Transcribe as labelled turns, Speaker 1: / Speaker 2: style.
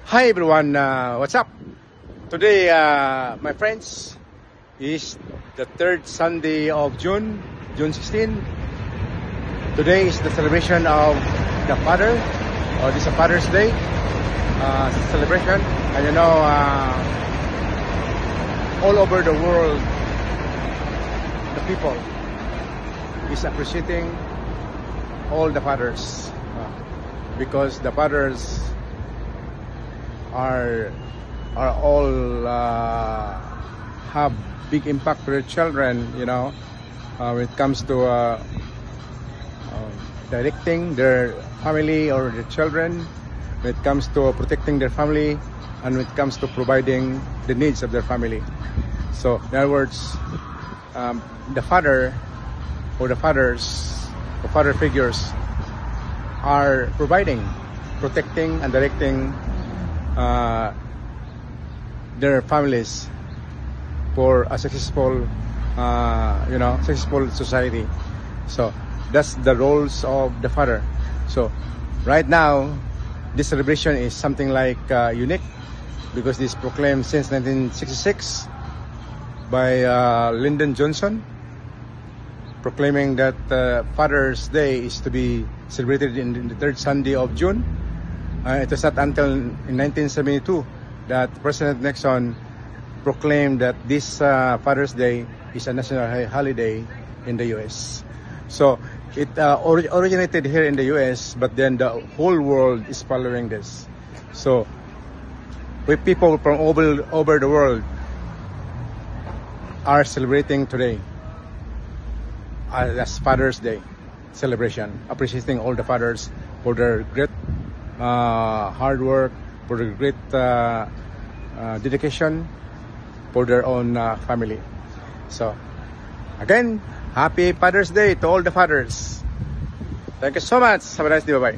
Speaker 1: Hi everyone, what's up? Today, my friends, is the third Sunday of June 16. Today is the celebration of the Father, or this is a Father's Day celebration. And you know, all over the world, the people is appreciating all the fathers because the fathers are all have big impact for their children, you know, when it comes to directing their family or their children, when it comes to protecting their family, and when it comes to providing the needs of their family. So in other words, the father or the fathers or father figures are providing, protecting and directing their families for a successful, successful society. So that's the roles of the father. So right now, this celebration is something like unique because this is proclaimed since 1966 by Lyndon Johnson, proclaiming that Father's Day is to be celebrated in the third Sunday of June. It was not until in 1972 that President Nixon proclaimed that this Father's Day is a national holiday in the U.S. So it originated here in the U.S., but then the whole world is following this. So we people from over the world are celebrating today as Father's Day celebration, appreciating all the fathers for their great hard work, for their great dedication for their own family. So again, happy Father's Day to all the fathers. Thank you so much. Have a nice day. Bye-bye.